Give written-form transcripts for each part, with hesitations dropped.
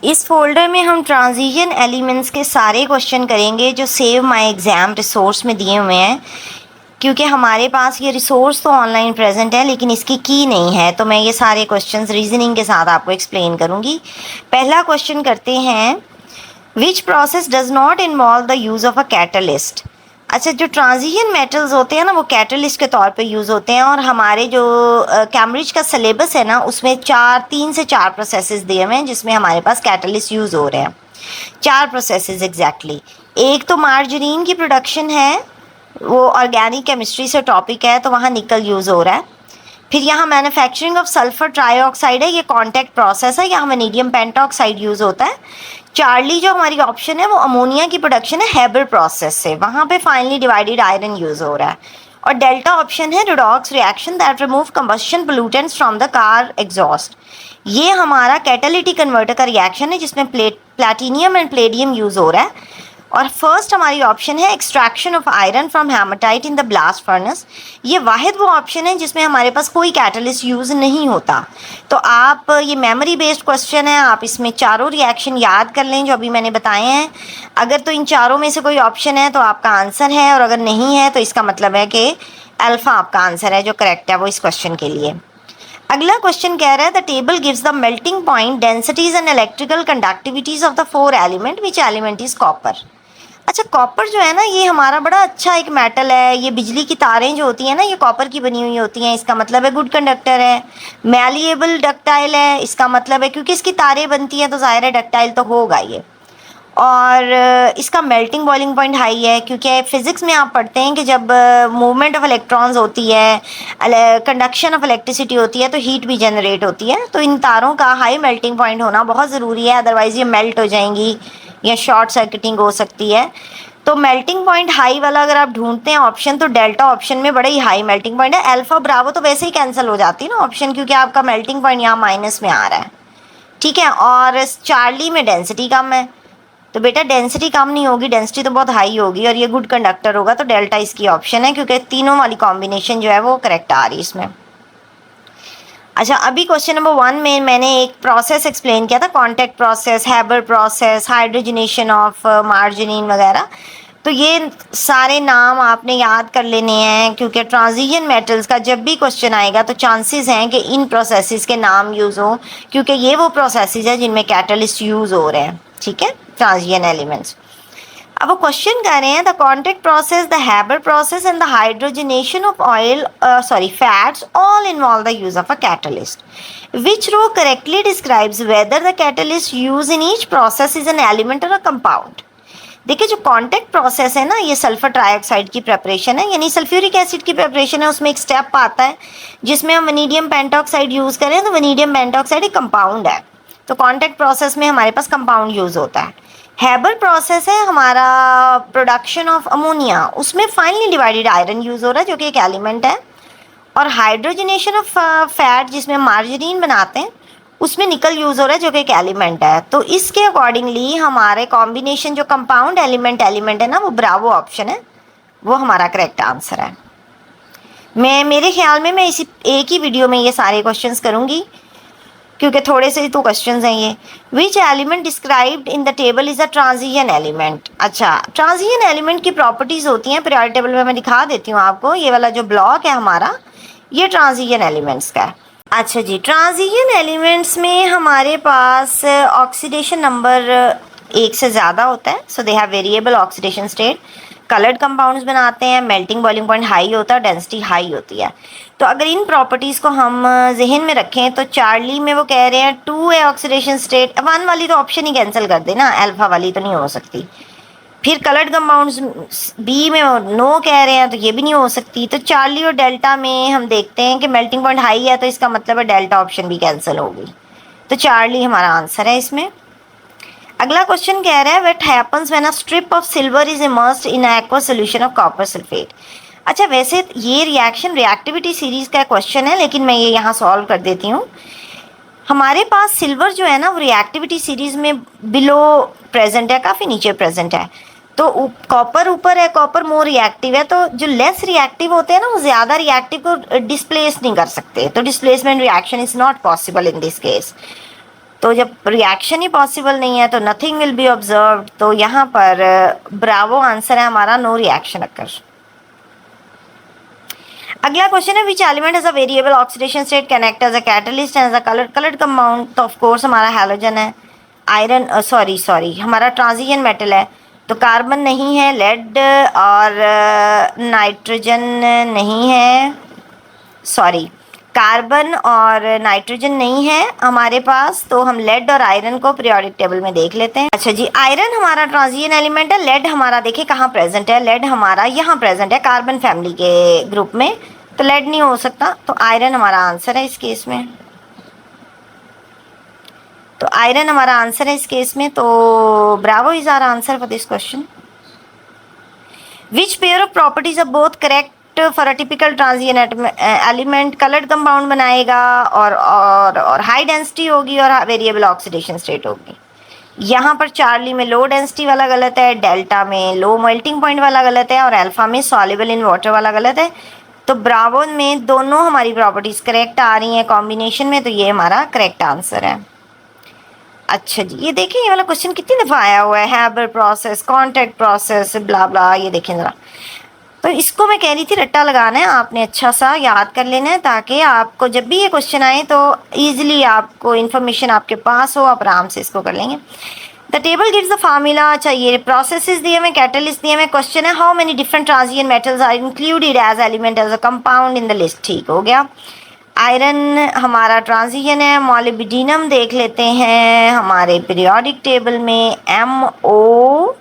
इस फोल्डर में हम ट्रांजिशन एलिमेंट्स के सारे क्वेश्चन करेंगे जो सेव माय एग्ज़ाम रिसोर्स में दिए हुए हैं, क्योंकि हमारे पास ये रिसोर्स तो ऑनलाइन प्रेजेंट है लेकिन इसकी की नहीं है, तो मैं ये सारे क्वेश्चंस रीजनिंग के साथ आपको एक्सप्लेन करूँगी। पहला क्वेश्चन करते हैं, which process does not involve the use of a catalyst. अच्छा, जो ट्रांजिशन मेटल्स होते हैं ना वो कैटलिस्ट के तौर पे यूज़ होते हैं, और हमारे जो कैम्ब्रिज का सिलेबस है ना उसमें 3 से 4 प्रोसेसेस दिए हुए हैं जिसमें हमारे पास कैटलिस्ट यूज़ हो रहे हैं। 4 प्रोसेसेस एग्जैक्टली। एक तो मार्जरीन की प्रोडक्शन है, वो ऑर्गेनिक केमिस्ट्री से टॉपिक है, तो वहाँ निकल यूज़ हो रहा है। फिर यहाँ मैन्युफैक्चरिंग ऑफ सल्फर ट्राईऑक्साइड है, ये कॉन्टैक्ट प्रोसेस है, यहाँ वैनेडियम पेंटॉक्साइड यूज़ होता है। चार्ली जो हमारी ऑप्शन है वो अमोनिया की प्रोडक्शन है हेबर प्रोसेस से, वहाँ पे फाइनली डिवाइडेड आयरन यूज़ हो रहा है। और डेल्टा ऑप्शन है redox reaction that remove combustion pollutants from the car exhaust, ये हमारा कैटालिटिक कन्वर्टर का रिएक्शन है जिसमें प्लैटिनियम एंड प्लेडियम यूज़ हो रहा है। और फर्स्ट हमारी ऑप्शन है extraction of iron from haematite in the blast furnace, ये वाहिद वो ऑप्शन है जिसमें हमारे पास कोई कैटलिस्ट यूज़ नहीं होता। तो आप ये मेमोरी बेस्ड क्वेश्चन है, आप इसमें चारों रिएक्शन याद कर लें जो अभी मैंने बताए हैं। अगर तो इन चारों में से कोई ऑप्शन है तो आपका आंसर है, और अगर नहीं है तो इसका मतलब है कि अल्फ़ा आपका आंसर है जो करेक्ट है वो इस क्वेश्चन के लिए। अगला क्वेश्चन कह रहा है, the table gives the melting point densities and electrical conductivities of the 4 element, which element is copper. अच्छा, कॉपर जो है ना ये हमारा बड़ा अच्छा एक मेटल है, ये बिजली की तारें जो होती हैं ना ये कॉपर की बनी हुई होती हैं, इसका मतलब है गुड कंडक्टर है। मैलिएबल डक्टाइल है, इसका मतलब है क्योंकि इसकी तारें बनती हैं तो ज़ाहिर है डक्टाइल तो होगा ये। और इसका मेल्टिंग बॉइलिंग पॉइंट हाई है, क्योंकि फिज़िक्स में आप पढ़ते हैं कि जब मूवमेंट ऑफ इलेक्ट्रॉन्स होती है, कंडक्शन ऑफ इलेक्ट्रिसिटी होती है तो हीट भी जनरेट होती है, तो इन तारों का हाई मेल्टिंग पॉइंट होना बहुत ज़रूरी है, अदरवाइज़ ये मेल्ट हो जाएंगी या शॉर्ट सर्किटिंग हो सकती है। तो मेल्टिंग पॉइंट हाई वाला अगर आप ढूंढते हैं ऑप्शन तो डेल्टा ऑप्शन में बड़ा ही हाई मेल्टिंग पॉइंट है। अल्फा ब्रावो तो वैसे ही कैंसिल हो जाती है ना ऑप्शन, क्योंकि आपका मेल्टिंग पॉइंट यहाँ माइनस में आ रहा है, ठीक है। और चार्ली में डेंसिटी कम है, तो बेटा डेंसिटी कम नहीं होगी, डेंसिटी तो बहुत हाई होगी, और ये गुड कंडक्टर होगा, तो डेल्टा इसकी ऑप्शन है, क्योंकि तीनों वाली कॉम्बिनेशन जो है वो करेक्ट आ रही है इसमें। अच्छा, अभी क्वेश्चन नंबर 1 में मैंने एक प्रोसेस एक्सप्लेन किया था, contact process, Haber process, hydrogenation of margarine वगैरह। तो ये सारे नाम आपने याद कर लेने हैं, क्योंकि ट्रांजिशन मेटल्स का जब भी क्वेश्चन आएगा तो चांसेस हैं कि इन प्रोसेसेस के नाम यूज़ हो, क्योंकि ये वो प्रोसेसेस है जिनमें कैटलिस्ट यूज़ हो रहे हैं, ठीक है, ट्रांजिशन एलिमेंट्स। अब वो क्वेश्चन कर रहे हैं, the contact process, the Haber process and the hydrogenation of oil fats all involve the use of a catalyst, which row correctly describes whether the catalyst use in each process is an element और a compound. देखिए, जो contact process है ना ये sulphur trioxide की preparation है, यानी sulphuric acid की प्रिपरेशन है, उसमें एक स्टेप आता है जिसमें हम वैनेडियम पेंटॉक्साइड यूज़ करें, तो वैनेडियम पेंटॉक्साइड एक कंपाउंड है, तो कॉन्टैक्ट प्रोसेस में हमारे पास कंपाउंड यूज़ होता है। हैबर प्रोसेस है हमारा प्रोडक्शन ऑफ अमोनिया, उसमें फाइनली डिवाइडेड आयरन यूज़ हो रहा है जो कि एक एलिमेंट है। और हाइड्रोजनेशन ऑफ फैट जिसमें मार्जरीन बनाते हैं उसमें निकल यूज़ हो रहा है जो कि एक एलिमेंट है। तो इसके अकॉर्डिंगली हमारे कॉम्बिनेशन जो कंपाउंड एलिमेंट है ना वो ब्रावो ऑप्शन है, वो हमारा करेक्ट आंसर है। मेरे ख्याल में मैं इसी एक ही वीडियो में ये सारे क्वेश्चंस करूँगी, क्योंकि थोड़े से ही तो क्वेश्चंस हैं ये। Which element described in the table is a transition element. अच्छा, ट्रांजिशन एलिमेंट की प्रॉपर्टीज़ होती हैं पीरियोडिक टेबल में, मैं दिखा देती हूँ आपको। ये वाला जो ब्लॉक है हमारा ये ट्रांजिशन एलिमेंट्स का है। अच्छा जी, ट्रांजिशन एलिमेंट्स में हमारे पास ऑक्सीडेशन नंबर 1 से ज़्यादा होता है, so they have variable oxidation state. Coloured compounds बनाते हैं, मेल्टिंग बॉइलिंग पॉइंट हाई होता है, डेंसिटी हाई होती है। तो अगर इन प्रॉपर्टीज़ को हम जहन में रखें तो चार्ली में वो कह रहे हैं 2 है ऑक्सीडेशन स्टेट, 1 वाली तो ऑप्शन ही कैंसिल कर देना, अल्फा वाली तो नहीं हो सकती। फिर कलर्ड कंपाउंड्स बी में नो कह रहे हैं तो ये भी नहीं हो सकती। तो चार्ली और डेल्टा में हम देखते हैं कि मेल्टिंग पॉइंट हाई है, तो इसका मतलब है डेल्टा ऑप्शन भी कैंसिल होगी, तो चार्ली हमारा आंसर है इसमें। अगला क्वेश्चन कह रहा है, what happens when a strip of silver is immersed in aqua solution of copper sulphate. अच्छा, वैसे ये रिएक्शन रिएक्टिविटी सीरीज का क्वेश्चन है, लेकिन मैं ये यहाँ सॉल्व कर देती हूँ। हमारे पास सिल्वर जो है ना वो रिएक्टिविटी सीरीज में बिलो प्रेजेंट है, काफ़ी नीचे प्रेजेंट है, तो कॉपर ऊपर है, कॉपर मोर रिएक्टिव है, तो जो लेस रिएक्टिव होते हैं ना वो ज़्यादा रिएक्टिव को डिस्प्लेस नहीं कर सकते, तो displacement reaction is not possible in this case. तो जब रिएक्शन ही पॉसिबल नहीं है तो नथिंग विल बी ऑब्जर्व्ड, तो यहाँ पर ब्रावो आंसर है हमारा, नो रिएक्शन अकर। अगला क्वेश्चन है, which element as a variable oxidation state can act as a catalyst as a coloured compound. तो ऑफ कोर्स हमारा हैलोजन है। आयरन सॉरी हमारा ट्रांजिशन मेटल है, तो कार्बन नहीं है, लेड और नाइट्रोजन नहीं है, सॉरी कार्बन और नाइट्रोजन नहीं है हमारे पास, तो हम लेड और आयरन को पीरियोडिक टेबल में देख लेते हैं। अच्छा जी, आयरन हमारा ट्रांजिशन एलिमेंट है, लेड हमारा देखिए कहाँ प्रेजेंट है, लेड हमारा यहाँ प्रेजेंट है कार्बन फैमिली के ग्रुप में, तो लेड नहीं हो सकता, तो आयरन हमारा आंसर है इस केस में। तो आयरन हमारा आंसर है इस केस में, तो bravo is our answer for this question. Which pair of properties are both correct for a typical transition element, coloured compound बनाएगा और हाई डेंसिटी होगी और वेरिएबल ऑक्सीडेशन स्टेट होगी। यहाँ पर चार्ली में लो डेंसिटी वाला गलत है, डेल्टा में लो मेल्टिंग पॉइंट वाला गलत है और अल्फा में सॉल्युबल इन वाटर वाला गलत है। तो ब्रावो में दोनों हमारी प्रॉपर्टीज करेक्ट आ रही हैं कॉम्बिनेशन में, तो ये हमारा करेक्ट आंसर है। अच्छा जी, ये देखें ये वाला क्वेश्चन कितनी दफ़ा आया हुआ है, हैबर प्रोसेस, कॉन्टैक्ट प्रोसेस, ब्ला ब्ला, ये देखें ज़रा। तो इसको मैं कह रही थी रट्टा लगाना है, आपने अच्छा सा याद कर लेना है ताकि आपको जब भी ये क्वेश्चन आए तो ईजिली आपको इन्फॉर्मेशन आपके पास हो, आप आराम से इसको कर लेंगे। The table gives the formula. अच्छा, ये प्रोसेसेस दिए हुए, कैटलिस्ट दिए हुए, क्वेश्चन है how many different transition metals are included as element as a compound in the list. ठीक हो गया। आयरन हमारा ट्रांजिशन है, मॉलिब्डेनम देख लेते हैं हमारे पीरियोडिक टेबल में MO,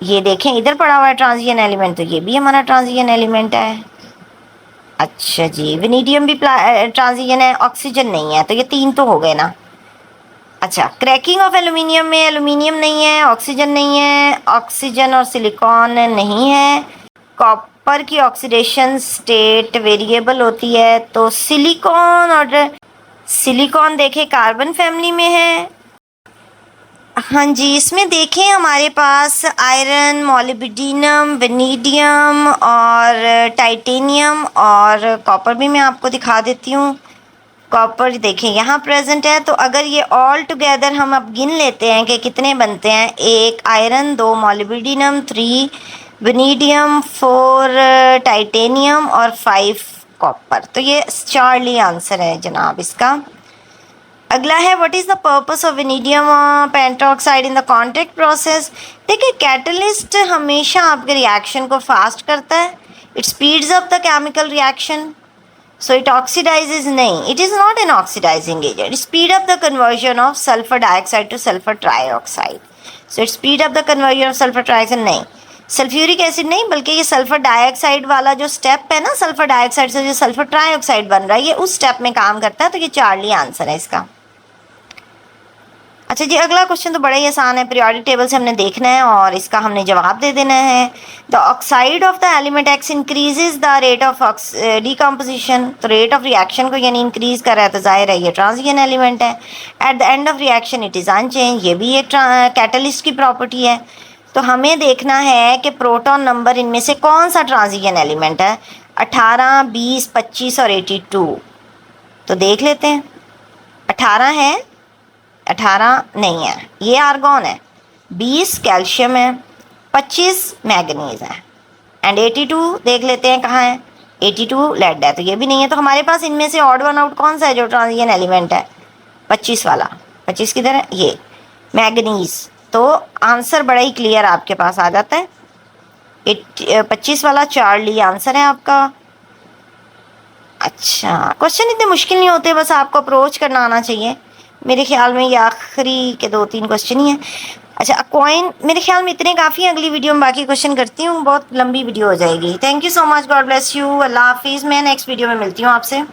ये देखें इधर पड़ा हुआ है ट्रांजिशन एलिमेंट, तो ये भी हमारा ट्रांजिशन एलिमेंट है। अच्छा जी, वेनेडियम भी ट्रांजिशन है, ऑक्सीजन नहीं है, तो ये 3 तो हो गए ना। अच्छा, क्रैकिंग ऑफ एल्यूमिनियम में एल्यूमिनियम नहीं है, ऑक्सीजन नहीं है, ऑक्सीजन और सिलिकॉन नहीं है। कॉपर की ऑक्सीडेशन स्टेट वेरिएबल होती है, तो सिलिकॉन और सिलिकॉन देखें कार्बन फैमिली में है। हाँ जी, इसमें देखें हमारे पास आयरन, मॉलिब्डेनम, वेनेडियम और टाइटेनियम और कॉपर भी मैं आपको दिखा देती हूँ। कॉपर देखें यहाँ प्रेजेंट है, तो अगर ये ऑल टुगेदर हम अब गिन लेते हैं कि कितने बनते हैं, 1 आयरन, 2 मॉलिब्डेनम, 3 वेनेडियम, 4 टाइटेनियम और 5 कॉपर, तो ये चार्ली आंसर है जनाब इसका। अगला है what is the purpose of vanadium pentoxide in the contact process. देखिए कैटलिस्ट हमेशा आपके रिएक्शन को फास्ट करता है, it speeds up the chemical reaction, so it oxidizes नहीं, it is not an oxidizing agent, it speed up the conversion of sulfur dioxide to sulfur trioxide, so it speed up the conversion of sulfur trioxide नहीं, sulphuric acid नहीं, बल्कि ये sulphur dioxide वाला जो step है ना, sulphur dioxide से जो सल्फर ट्राइऑक्साइड बन रहा है, ये उस स्टेप में काम करता है, तो ये चार्ली आंसर है इसका। अच्छा जी, अगला क्वेश्चन तो बड़ा ही आसान है, पीरियोडिक टेबल से हमने देखना है और इसका हमने जवाब दे देना है। The oxide of the element X increases the rate of decomposition, तो रेट ऑफ रिएक्शन को यानी इंक्रीज कर रहा है, तो जाहिर है ये ट्रांजिशन एलिमेंट है। At the end of reaction it is unchange, ये भी एक कैटलिस्ट की प्रॉपर्टी है। तो हमें देखना है कि प्रोटॉन नंबर इनमें से कौन सा ट्रांजिशन एलिमेंट है, 18, 20, 25 और 82, तो देख लेते हैं। 18 है, 18 नहीं है, ये आर्गॉन है, 20 कैल्शियम है, 25 मैग्नीज है एंड 82 देख लेते हैं कहाँ है, 82 लेड है, तो ये भी नहीं है। तो हमारे पास इनमें से ऑड वन आउट कौन सा है जो ट्रांजिशन एलिमेंट है, 25 वाला। 25 किधर है, ये मैग्नीज, तो आंसर बड़ा ही क्लियर आपके पास आ जाता है, 25 वाला चार्ली आंसर है आपका। अच्छा, क्वेश्चन इतने मुश्किल नहीं होते, बस आपको अप्रोच करना आना चाहिए। मेरे ख्याल में ये आखिरी के 2-3 क्वेश्चन ही हैं। अच्छा, कॉइन मेरे ख्याल में इतने काफ़ी, अगली वीडियो में बाकी क्वेश्चन करती हूँ, बहुत लंबी वीडियो हो जाएगी। Thank you so much, God bless you, अल्लाह हाफिज़। मैं नेक्स्ट वीडियो में मिलती हूँ आपसे।